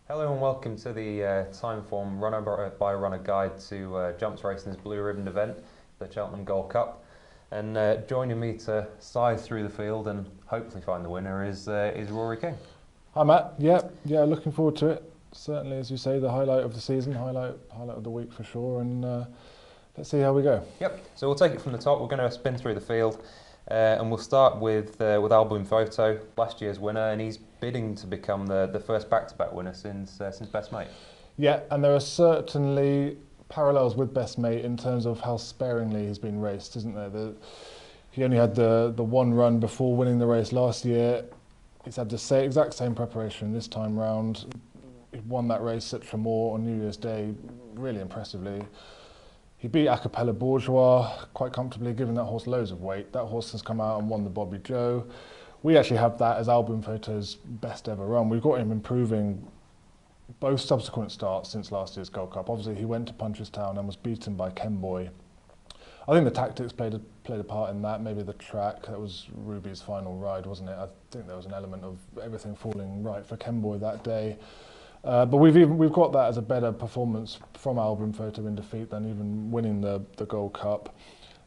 Hello and welcome to the time-form runner-by-runner guide to jumps racing's blue ribbon event, the Cheltenham Gold Cup. And joining me to scythe through the field and hopefully find the winner is Rory King. Hi Matt, yeah, looking forward to it. Certainly, as you say, the highlight of the season, highlight of the week for sure, and let's see how we go. Yep, so we'll take it from the top. We're going to spin through the field. And we'll start with Boum Photo, last year's winner, and he's bidding to become the first back-to-back winner since Best Mate. Yeah, and there are certainly parallels with Best Mate in terms of how sparingly he's been raced, isn't there? He only had the one run before winning the race last year. He's had the exact same preparation this time round. He won that race at Tremor on New Year's Day, really impressively. He beat Acapella Bourgeois quite comfortably, giving that horse loads of weight. That horse has come out and won the Bobby Joe. We actually have that as Boum Photo's best ever run. We've got him improving both subsequent starts since last year's Gold Cup. Obviously, he went to Punchestown and was beaten by Kenboy. I think the tactics played a part in that, maybe the track. That was Ruby's final ride, wasn't it? I think there was an element of everything falling right for Kenboy that day. But we've got that as a better performance from Boum Photo in defeat than even winning the Gold Cup,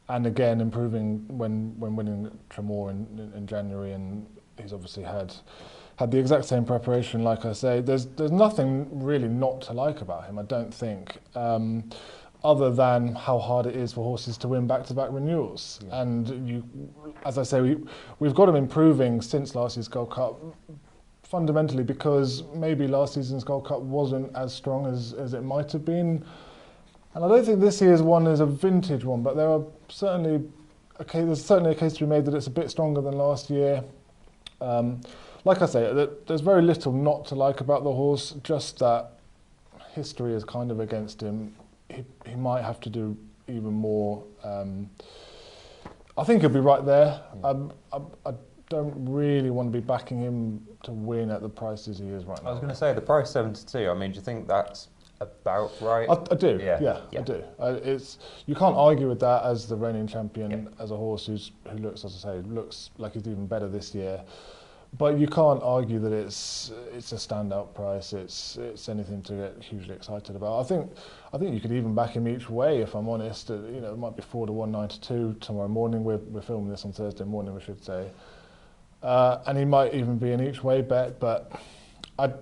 and again improving when winning Tremor in January. And he's obviously had the exact same preparation. Like I say, there's nothing really not to like about him, I don't think, other than how hard it is for horses to win back-to-back renewals. Yeah. And as I say, we've got him improving since last year's Gold Cup. Fundamentally because maybe last season's Gold Cup wasn't as strong as it might have been. And I don't think this year's one is a vintage one, but there's certainly a case to be made that it's a bit stronger than last year. Like I say, there's very little not to like about the horse, just that history is kind of against him. He might have to do even more. I think he'll be right there. I don't really want to be backing him to win at the prices he is right now. I was going to say, the price 72, I mean, do you think that's about right? I do, yeah. I do. You can't argue with that as the reigning champion, as a horse who looks, as I say, looks like he's even better this year. But you can't argue that it's a standout price. It's anything to get hugely excited about. I think you could even back him each way, if I'm honest. It might be 4 to 1, 9 to 2 tomorrow morning. We're filming this on Thursday morning, we should say. And he might even be an each way bet, but I'm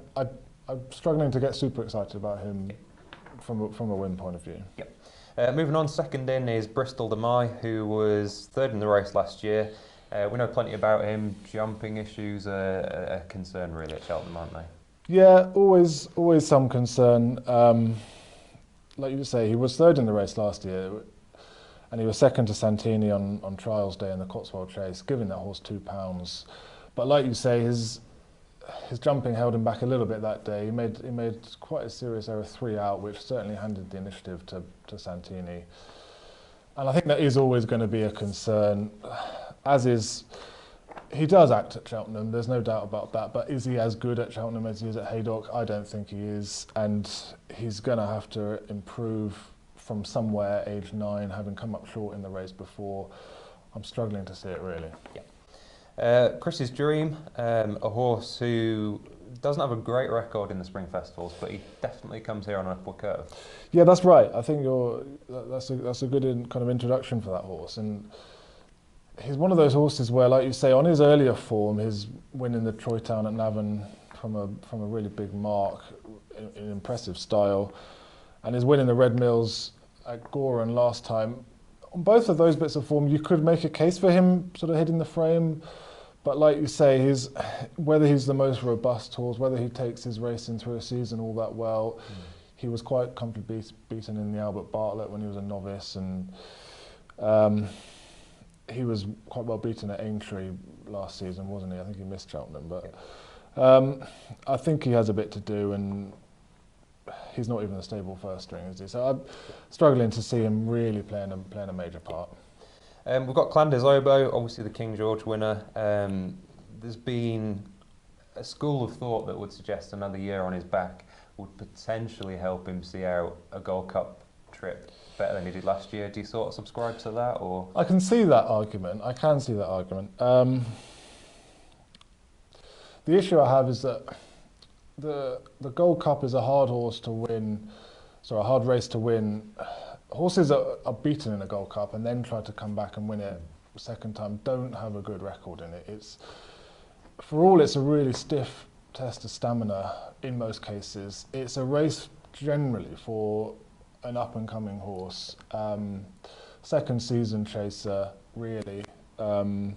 struggling to get super excited about him from a win point of view. Yep. Moving on, second in is Bristol de Mai, who was third in the race last year. We know plenty about him. Jumping issues are a concern really at Cheltenham, aren't they? Yeah, always some concern. Like you say, he was third in the race last year. And he was second to Santini on trials day in the Cotswold Chase, giving that horse £2. But like you say, his jumping held him back a little bit that day. He made quite a serious error 3 out, which certainly handed the initiative to Santini. And I think that is always going to be a concern, as is, he does act at Cheltenham, there's no doubt about that, but is he as good at Cheltenham as he is at Haydock? I don't think he is, and he's going to have to improve from somewhere age 9, having come up short in the race before. I'm struggling to see it really. Yeah. Chris's Dream, a horse who doesn't have a great record in the spring festivals, but he definitely comes here on an upward curve. Yeah, that's right. I think that's a good kind of introduction for that horse, and he's one of those horses where, like you say, on his earlier form, his win in the Troy Town at Navan from a really big mark in impressive style, and his win in the Red Mills at Goran last time. On both of those bits of form, you could make a case for him sort of hitting the frame, but like you say, whether he's the most robust horse, whether he takes his racing through a season all that well, he was quite comfortably beaten in the Albert Bartlett when he was a novice, and he was quite well beaten at Aintree last season, wasn't he? I think he missed Cheltenham, but I think he has a bit to do, and he's not even a stable first string, is he? So I'm struggling to see him really playing a major part. We've got Clanders Obeaux, obviously the King George winner. There's been a school of thought that would suggest another year on his back would potentially help him see out a Gold Cup trip better than he did last year. Do you sort of subscribe to that, or? I can see that argument. The issue I have is that the Gold Cup is a hard horse to win, a hard race to win. Horses are beaten in a Gold Cup and then try to come back and win it a second time don't have a good record in it. It's a really stiff test of stamina in most cases. It's a race generally for an up-and-coming horse, second season chaser, really. And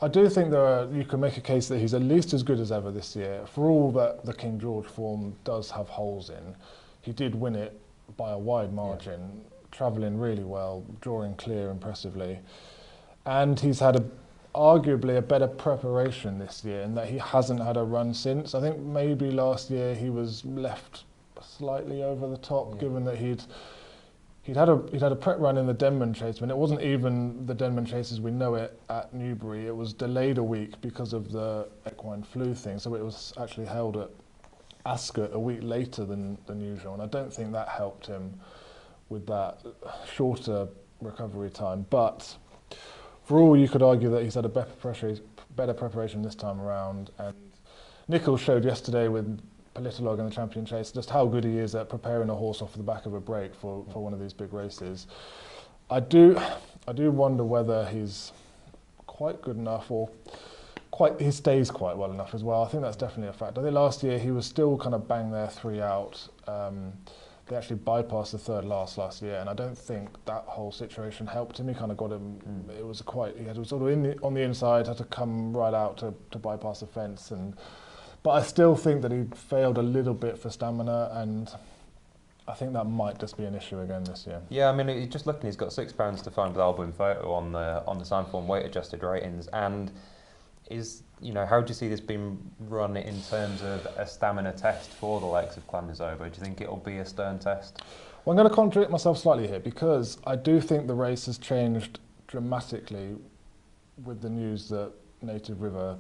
I do think you can make a case that he's at least as good as ever this year. For all that the King George form does have holes in, he did win it by a wide margin, travelling really well, drawing clear impressively. And he's had arguably a better preparation this year in that he hasn't had a run since. I think maybe last year he was left slightly over the top, given that he'd had a prep run in the Denman Chase, and it wasn't even the Denman Chase as we know it at Newbury. It was delayed a week because of the equine flu thing, so it was actually held at Ascot a week later than usual, and I don't think that helped him with that shorter recovery time. But for all, you could argue that he's had a better preparation this time around, and Nichols showed yesterday with Politolog in the Champion Chase just how good he is at preparing a horse off the back of a break for one of these big races. I do wonder whether he's quite good enough or he stays quite well enough as well. I think that's definitely a fact. I think last year he was still kind of bang there 3 out. They actually bypassed the third last year, and I don't think that whole situation helped him. He kind of got him. It was he had sort of on the inside, had to come right out to bypass the fence, but I still think that he failed a little bit for stamina, and I think that might just be an issue again this year. Yeah, I mean, just looking, he's got £6 to find with Boum Photo on the Signform weight adjusted ratings, and how do you see this being run in terms of a stamina test for the likes of Clanders Obeaux? Do you think it'll be a stern test? Well, I'm going to contradict myself slightly here, because I do think the race has changed dramatically with the news that Native River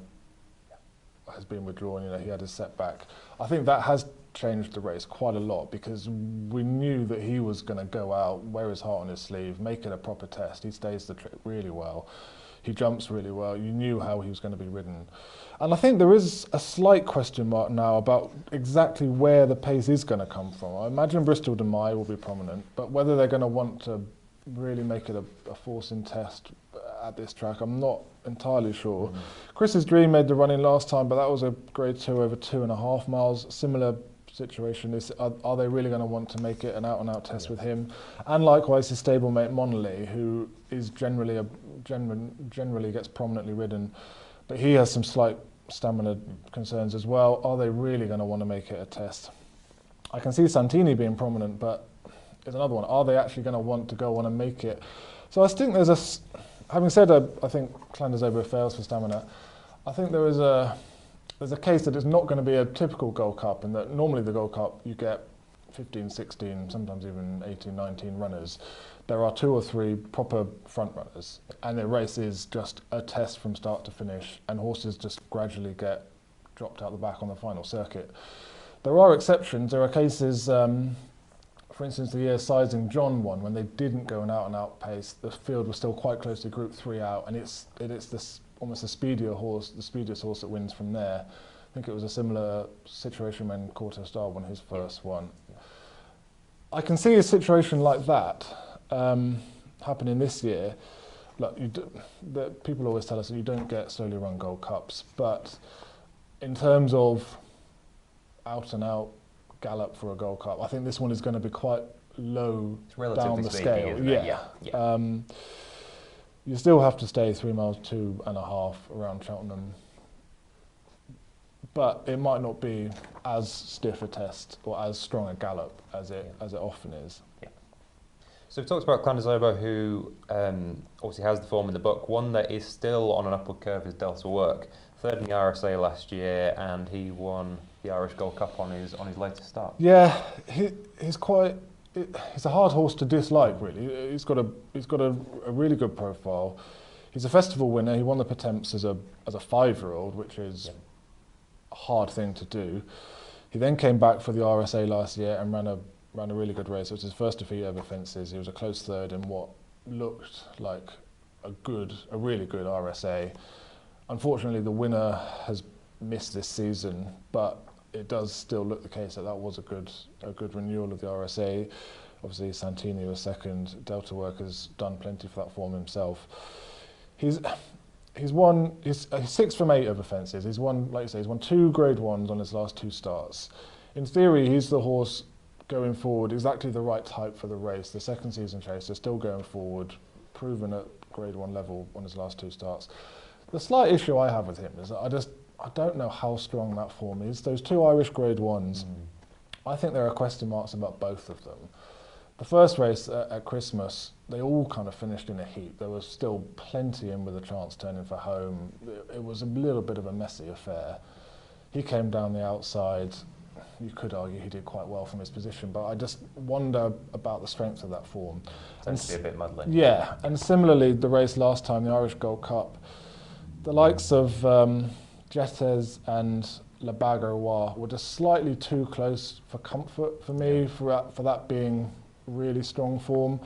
has been withdrawn. He had his setback. I think that has changed the race quite a lot, because we knew that he was going to go out, wear his heart on his sleeve, make it a proper test. He stays the trip really well. He jumps really well. You knew how he was going to be ridden. And I think there is a slight question mark now about exactly where the pace is going to come from. I imagine Bristol de Mai will be prominent, but whether they're going to want to really make it a forcing test at this track, I'm not entirely sure. Chris's Dream made the run-in last time, but that was a grade 2 over 2.5 miles. Similar situation. Are they really going to want to make it an out-and-out test with him? And likewise his stablemate Monelee, who is generally gets prominently ridden, but he has some slight stamina concerns as well. Are they really going to want to make it a test? I can see Santini being prominent, but there's another one. Are they actually going to want to go on and make it? So I think having said I think Clanders Obeaux fails for stamina, I think there's a case that it's not going to be a typical Gold Cup, and that normally the Gold Cup you get 15, 16, sometimes even 18, 19 runners. There are 2 or 3 proper front runners, and the race is just a test from start to finish, and horses just gradually get dropped out the back on the final circuit. There are exceptions. There are cases, for instance, the year Sizing John won, when they didn't go an out-and-out pace, the field was still quite close to Group 3 out, and it's this almost the speediest horse that wins from there. I think it was a similar situation when Corto Star won his first one. I can see a situation like that happening this year. Look, people always tell us that you don't get slowly run Gold Cups, but in terms of out-and-out gallop for a Gold Cup, I think this one is going to be quite low down the scale. Yeah. You still have to stay 3 miles 2.5 around Cheltenham, but it might not be as stiff a test or as strong a gallop as it often is. Yeah. So we've talked about Clanders Obeaux, who obviously has the form in the book. One that is still on an upward curve is Delta Work. Third in the RSA last year, and he won the Irish Gold Cup on his latest start. Yeah, he's a hard horse to dislike, really. He's got a really good profile. He's a festival winner. He won the Pertemps as a 5-year-old, which is a hard thing to do. He then came back for the RSA last year and ran a really good race. It was his first defeat over fences. He was a close third in what looked like a really good RSA. Unfortunately, the winner has miss this season, but it does still look the case that was a good renewal of the RSA. Obviously, Santini was second. Delta Worker's done plenty for that form himself. He's 6 from 8 over fences. He's won, like you say, he's won 2 Grade 1s on his last 2 starts. In theory, he's the horse going forward, exactly the right type for the race. The second season chaser, still going forward, proven at Grade 1 level on his last 2 starts. The slight issue I have with him is that I don't know how strong that form is. Those 2 Irish Grade 1s, I think there are question marks about both of them. The first race at Christmas, they all kind of finished in a heat. There was still plenty in with a chance turning for home. It was a little bit of a messy affair. He came down the outside. You could argue he did quite well from his position, but I just wonder about the strength of that form. Tends to be a bit muddling. Yeah, and similarly, the race last time, the Irish Gold Cup, the likes of Jetes and Le Bagarrois were just slightly too close for comfort for me, for that being really strong form.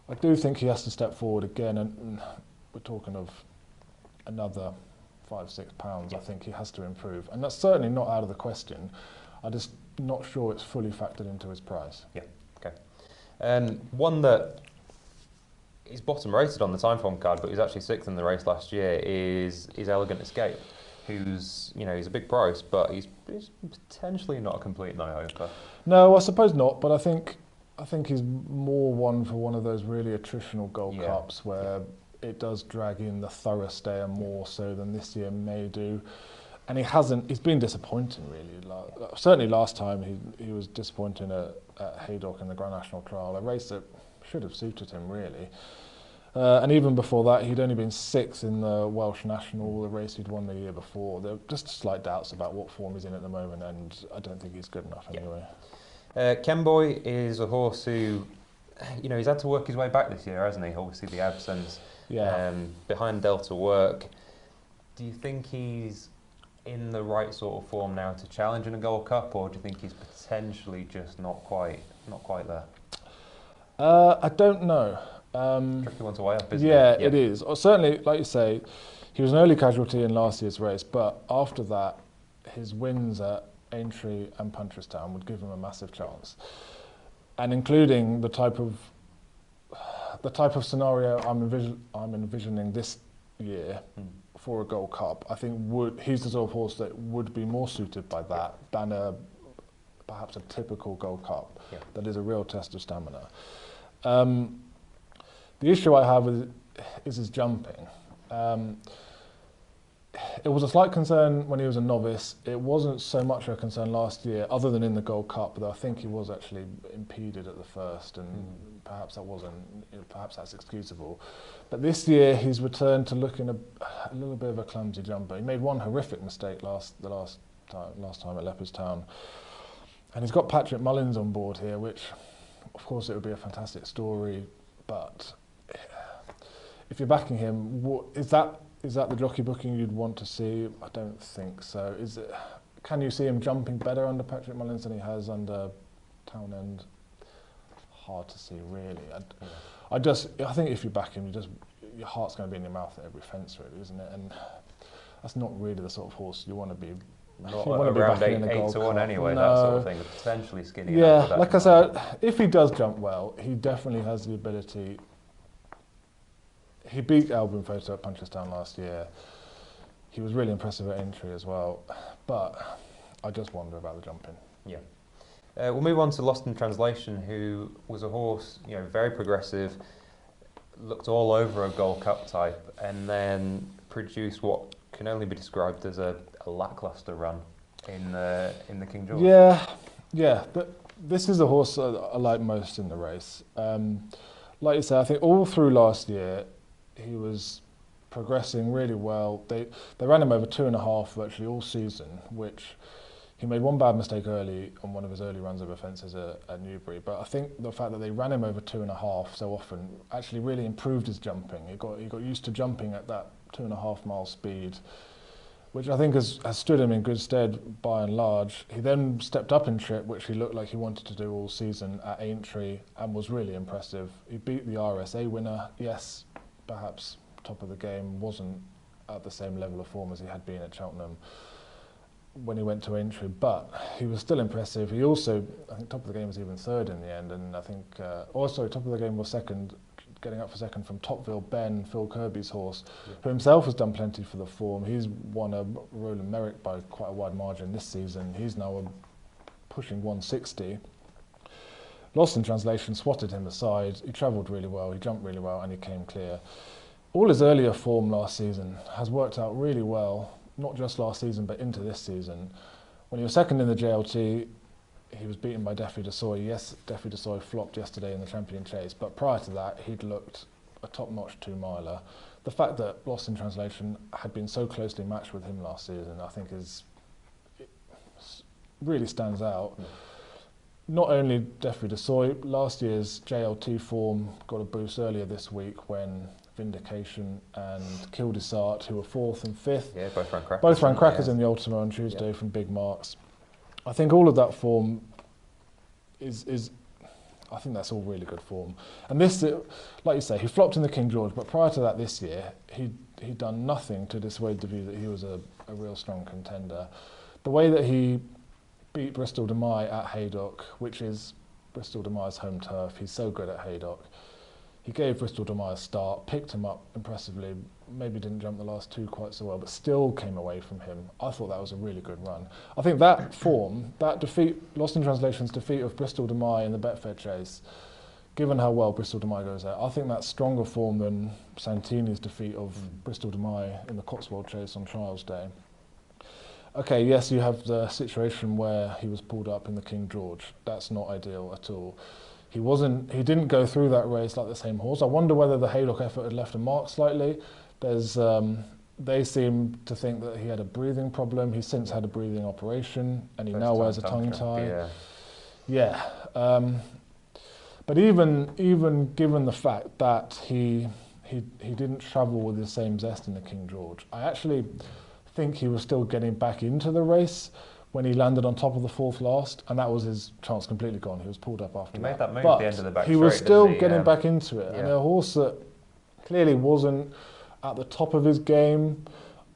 I do think he has to step forward again, and we're talking of another £5-6. I think he has to improve, and that's certainly not out of the question. I'm just not sure it's fully factored into his price. Yeah, okay. One that is bottom rated on the Timeform card, but he's actually 6th in the race last year, is Elegant Escape, who's, he's a big price, but he's potentially not a complete no-hoper. No, I suppose not, but I think he's more one for one of those really attritional Gold Cups where it does drag in the thorough stayer more so than this year may do. And he's been disappointing really. Certainly last time he was disappointing at Haydock in the Grand National Trial, a race that should have suited him really. And even before that, he'd only been 6th in the Welsh National, the race he'd won the year before. There are just slight doubts about what form he's in at the moment, and I don't think he's good enough anyway. Kenboy is a horse who, he's had to work his way back this year, hasn't he? Obviously the absence behind Delta Work. Do you think he's in the right sort of form now to challenge in a Gold Cup, or do you think he's potentially just not quite there? I don't know. Tricky one to weigh up, isn't it? Yeah, it is. Certainly, like you say, he was an early casualty in last year's race, but after that, his wins at Aintree and Punchestown would give him a massive chance, and including the type of scenario I'm envisioning this year for a Gold Cup. I think he's the sort of horse that would be more suited by that than perhaps a typical Gold Cup that is a real test of stamina. The issue I have is his jumping. It was a slight concern when he was a novice. It wasn't so much a concern last year, other than in the Gold Cup, though I think he was actually impeded at the first, and perhaps that's excusable. But this year, he's returned to looking a little bit of a clumsy jumper. He made one horrific mistake last time at Leopardstown, and he's got Patrick Mullins on board here, which, of course, it would be a fantastic story. But if you're backing him, is that the jockey booking you'd want to see? I don't think so. Can you see him jumping better under Patrick Mullins than he has under Townend? Hard to see, really. I think if you back him, your heart's going to be in your mouth at every fence, really, isn't it? And that's not really the sort of horse you want to be. Not around 8 to 1 anyway, that sort of thing. Potentially skinny. Yeah, like I said, if he does jump well, he definitely has the ability. He beat Boum Photo at Punchestown last year. He was really impressive at Aintree as well, but I just wonder about the jumping. Yeah. We'll move on to Lostintranslation, who was a horse, very progressive, looked all over a Gold Cup type, and then produced what can only be described as a lackluster run in the King George. Yeah, but this is a horse I like most in the race. Like you say, I think all through last year, he was progressing really well. They ran him over 2.5 virtually all season, which he made one bad mistake early on one of his early runs over fences at Newbury. But I think the fact that they ran him over 2.5 so often actually really improved his jumping. He got used to jumping at that 2.5 mile speed, which I think has stood him in good stead by and large. He then stepped up in trip, which he looked like he wanted to do all season at Aintree, and was really impressive. He beat the RSA winner. Yes, perhaps top of the game, wasn't at the same level of form as he had been at Cheltenham. when he went to entry, but he was still impressive. He also, I think top of the game was even third in the end, and I think, top of the game was second, getting up for second from Topville Ben, Phil Kirby's horse, who himself has done plenty for the form. He's won a Roland Merrick by quite a wide margin this season. He's now pushing 160. Lostintranslation swatted him aside. He travelled really well, he jumped really well, and he came clear. All his earlier form last season has worked out really well, not just last season, but into this season. When he was second in the JLT, he was beaten by Defi de Soy. Yes, Defi de Soy flopped yesterday in the Champion Chase, but prior to that, he'd looked a top-notch two-miler. The fact that Lostintranslation had been so closely matched with him last season, I think really stands out. Not only Defi de Soy, last year's JLT form got a boost earlier this week when Vindication and Kildesart, who were 4th and 5th. Yeah, both ran crackers. Both ran crackers in the Ultima on Tuesday from big marks. I think all of that form is I think that's all really good form. And this, like you say, he flopped in the King George, but prior to that this year, he'd done nothing to dissuade the view that he was a real strong contender. The way that he beat Bristol de Mai at Haydock, which is Bristol de Mai's home turf, he's so good at Haydock. He gave Bristol de Mai a start, picked him up impressively, maybe didn't jump the last two quite so well, but still came away from him. I thought that was a really good run. I think that form, that defeat, Lostintranslation's defeat of Bristol de Mai in the Betfair Chase, given how well Bristol de Mai goes there, I think that's stronger form than Santini's defeat of Bristol de Mai in the Cotswold Chase on Trials Day. Okay, yes, you have the situation where he was pulled up in the King George. That's not ideal at all. He didn't go through that race like the same horse. I wonder whether the Haydock effort had left a mark slightly. They seem to think that he had a breathing problem. He's since had a breathing operation, and he now wears a tongue tie. But even given the fact that he didn't travel with the same zest in the King George, I actually think he was still getting back into the race when he landed on top of the 4th last, and that was his chance completely gone. He was pulled up after that. He made that move but at the end of the back he was still didn't he? getting back into it. And a horse that clearly wasn't at the top of his game,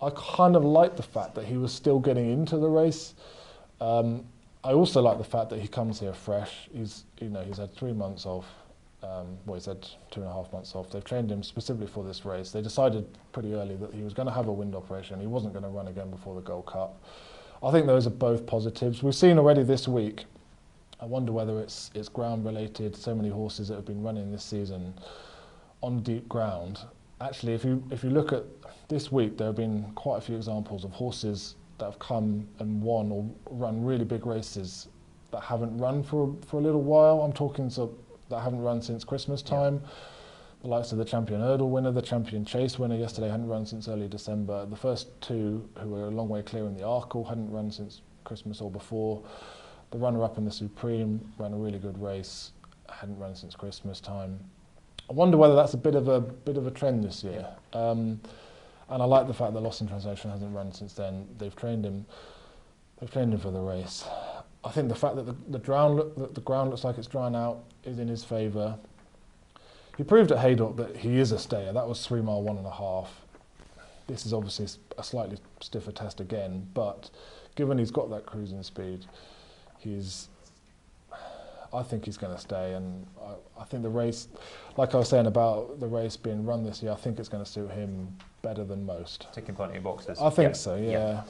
I kind of like the fact that he was still getting into the race. I also like the fact that he comes here fresh. He's had 3 months off. He's had 2.5 months off. They've trained him specifically for this race. They decided pretty early that he was going to have a wind operation. He wasn't going to run again before the Gold Cup. I think those are both positives. We've seen already this week, I wonder whether it's ground related, so many horses that have been running this season on deep ground. Actually, if you look at this week, there have been quite a few examples of horses that have come and won or run really big races that haven't run for a little while. I'm talking that haven't run since Christmas time. Yeah. The likes of the Champion Hurdle winner, the Champion Chase winner yesterday hadn't run since early December. The first two, who were a long way clear in the Arkle, hadn't run since Christmas or before. The runner-up in the Supreme ran a really good race, hadn't run since Christmas time. I wonder whether that's a bit of a trend this year. And I like the fact that Lostintranslation hasn't run since then. They've trained him for the race. I think the fact that the ground looks like it's drying out is in his favour. He proved at Haydock that he is a stayer. That was 3 mile 1.5. This is obviously a slightly stiffer test again, but given he's got that cruising speed, I think he's going to stay. And I think the race, like I was saying about the race being run this year, I think it's going to suit him better than most. Ticking plenty of boxes. I think so, yeah.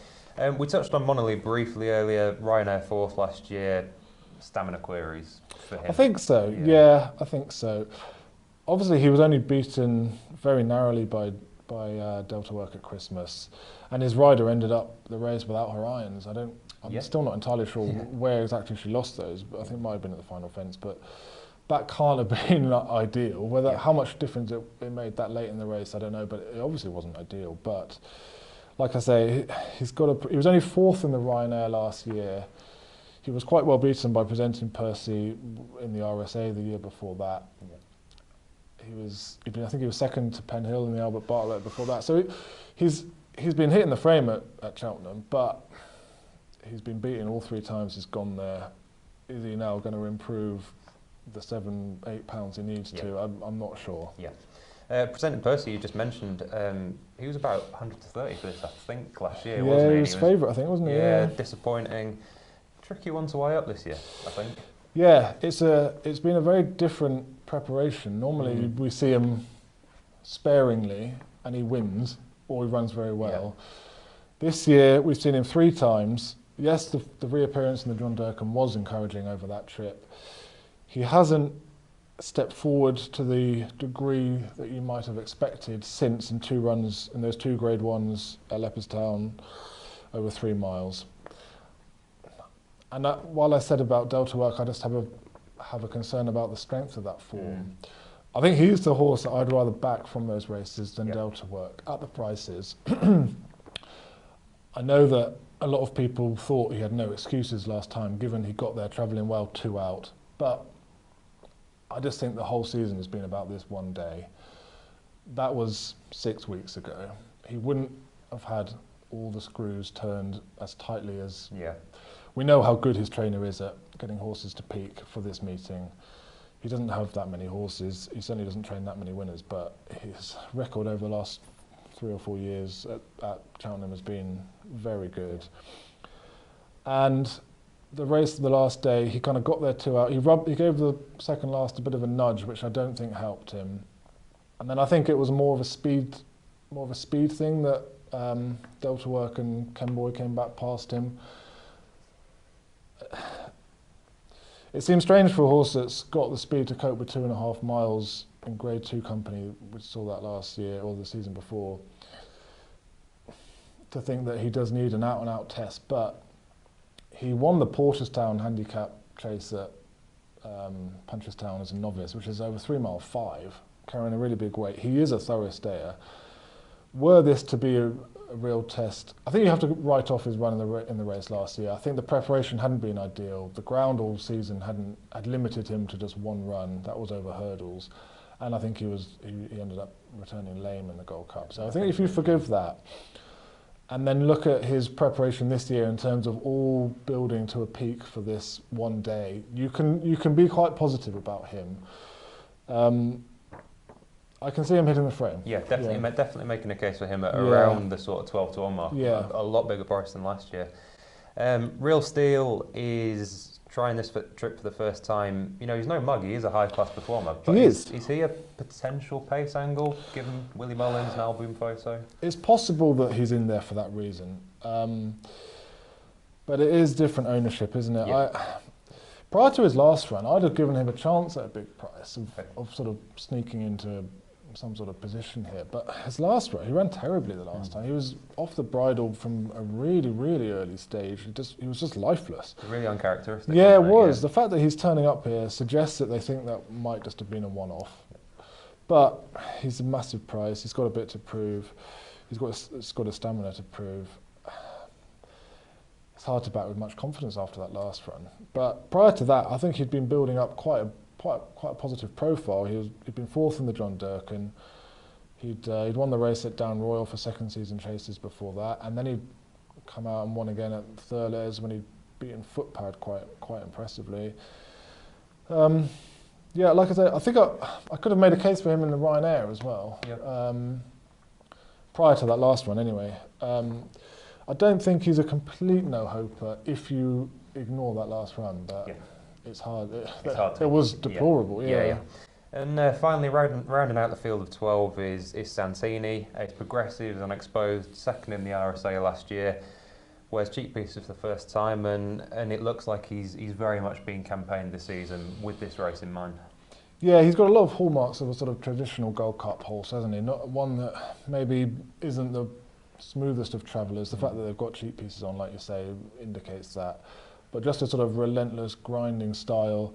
We touched on Monelee briefly earlier. Ryanair 4th last year. Stamina queries for him. I think so. Yeah, I think so. Obviously, he was only beaten very narrowly by Delta Work at Christmas, and his rider ended up the race without her irons. I'm still not entirely sure where exactly she lost those, but I think it might have been at the final fence. But that can't have been ideal. How much difference it made that late in the race, I don't know. But it obviously wasn't ideal. But like I say, he was only 4th in the Ryanair last year. He was quite well beaten by Presenting Percy in the RSA the year before that. I think he was second to Penhill in the Albert Bartlett before that. So he's been hitting the frame at Cheltenham, but he's been beaten all 3 times he's gone there. Is he now going to improve the 7-8 pounds he needs to? I'm not sure. Yeah. Presenting Percy, you just mentioned, he was about 100 to 30 for this, I think, last year, Yeah, wasn't he? he was favourite, I think, wasn't he? Yeah, disappointing. Tricky one to weigh up this year, I think. Yeah, it's been a very different preparation. Normally we see him sparingly and he wins, or he runs very well. Yeah. This year we've seen him 3 times. Yes, the reappearance in the John Durkan was encouraging over that trip. He hasn't stepped forward to the degree that you might have expected since in 2 runs, in those 2 Grade 1s at Leopardstown over 3 miles. And while I said about Delta Work, I just have a concern about the strength of that form. I think he's the horse that I'd rather back from those races than Delta Work at the prices. I know that a lot of people thought he had no excuses last time, given he got there travelling well 2 out. But I just think the whole season has been about this one day. That was 6 weeks ago. He wouldn't have had all the screws turned as tightly as... Yeah. We know how good his trainer is at getting horses to peak for this meeting. He doesn't have that many horses. He certainly doesn't train that many winners, but his record over the last 3 or 4 years at Cheltenham has been very good. And the race of the last day, he kind of got there 2 out. He gave the second last a bit of a nudge, which I don't think helped him. And then I think it was more of a speed thing that Delta Work and Ken Boy came back past him. It seems strange for a horse that's got the speed to cope with 2.5 miles in Grade 2 company, which saw that last year or the season before, to think that he does need an out-and-out test. But he won the Porterstown handicap chase at Punchestown as a novice, which is over 3 mile 5, carrying a really big weight. He is a thorough stayer. Were this to be a real test, I think you have to write off his run in the race last year. I think the preparation hadn't been ideal. The ground all season had limited him to just 1 run. That was over hurdles, and I think he ended up returning lame in the Gold Cup. So I think if you forgive that, and then look at his preparation this year in terms of all building to a peak for this one day, you can be quite positive about him. I can see him hitting the frame. Yeah, definitely making a case for him at around the sort of 12 to 1 mark. Yeah. A lot bigger price than last year. Real Steel is trying this trip for the first time. You know, he's no mug, he is a high-class performer. But he is. Is he a potential pace angle, given Willie Mullins and Boum Photo? It's possible that he's in there for that reason. But it is different ownership, isn't it? Yeah. Prior to his last run, I'd have given him a chance at a big price of sort of sneaking into some sort of position here. But his last run, he ran terribly the last time. He was off the bridle from a really, really early stage. He was just lifeless. Really uncharacteristic. Yeah, it was. The fact that he's turning up here suggests that they think that might just have been a one-off. But he's a massive price. He's got a bit to prove. He's got a stamina to prove. It's hard to back with much confidence after that last run. But prior to that, I think he'd been building up quite a positive profile. He'd been 4th in the John Durkan. He'd won the race at Down Royal for 2nd season chases before that, and then he'd come out and won again at Thurles when he'd beaten Footpad quite impressively. Yeah, like I said, I think I could have made a case for him in the Ryanair as well. Yep. Prior to that last run, anyway. I don't think he's a complete no-hoper if you ignore that last run, but it's hard. It was deplorable, yeah. And finally, rounding out the field of 12 is Santini. It's progressive, unexposed, 2nd in the RSA last year. Wears cheap pieces for the first time, and it looks like he's very much been campaigned this season with this race in mind. Yeah, he's got a lot of hallmarks of a sort of traditional Gold Cup horse, hasn't he? Not one that maybe isn't the smoothest of travellers. The fact that they've got cheap pieces on, like you say, indicates that. But just a sort of relentless, grinding style.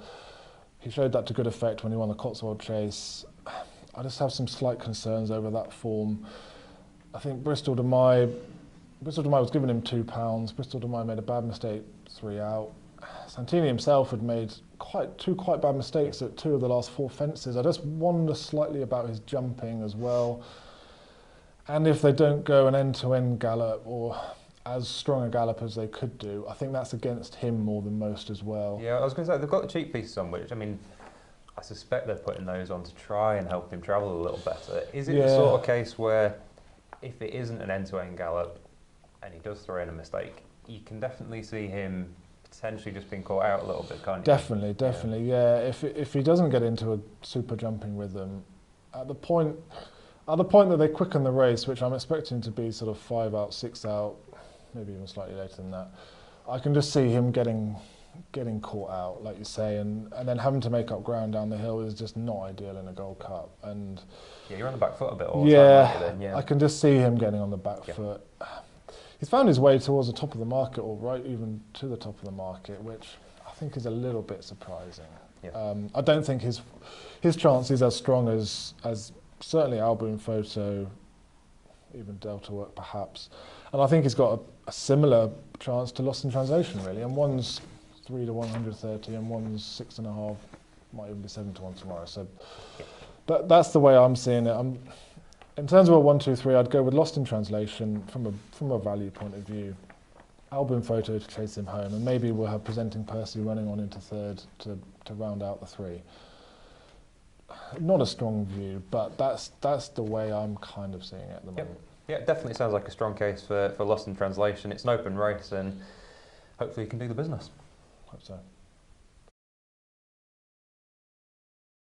He showed that to good effect when he won the Cotswold Chase. I just have some slight concerns over that form. I think Bristol de Mai was giving him £2. Bristol de Mai made a bad mistake, 3 out. Santini himself had made two quite bad mistakes at 2 of the last 4 fences. I just wonder slightly about his jumping as well. And if they don't go an end-to-end gallop or as strong a gallop as they could do, I think that's against him more than most as well. Yeah, I was going to say, they've got the cheap pieces on, which, I mean, I suspect they're putting those on to try and help him travel a little better. Is it Yeah. the sort of case where if it isn't an end-to-end gallop and he does throw in a mistake, you can definitely see him potentially just being caught out a little bit, can't you? Definitely, yeah. If he doesn't get into a super jumping rhythm, at the point that they quicken the race, which I'm expecting to be sort of 5 out, 6 out, maybe even slightly later than that, I can just see him getting caught out, like you say, and then having to make up ground down the hill is just not ideal in a Gold Cup. And yeah, you're on the back foot a bit all the time, aren't you, then? Yeah. I can just see him getting on the back foot. He's found his way towards the top of the market, or right even to the top of the market, which I think is a little bit surprising. Yeah. I don't think his chance is as strong as certainly Boum Photo, even Delta Work perhaps. And I think he's got a similar chance to Lostintranslation, really. And one's 3 to 130 and one's 6.5, might even be 7 to 1 tomorrow. So that's the way I'm seeing it. In terms of a 1, 2, 3, I'd go with Lostintranslation from a value point of view. Boum Photo to chase him home, and maybe we'll have Presenting Percy running on into third to round out the 3. Not a strong view, but that's the way I'm kind of seeing it at the moment. Yeah, it definitely sounds like a strong case for Lostintranslation. It's an open race, and hopefully you can do the business. Hope so.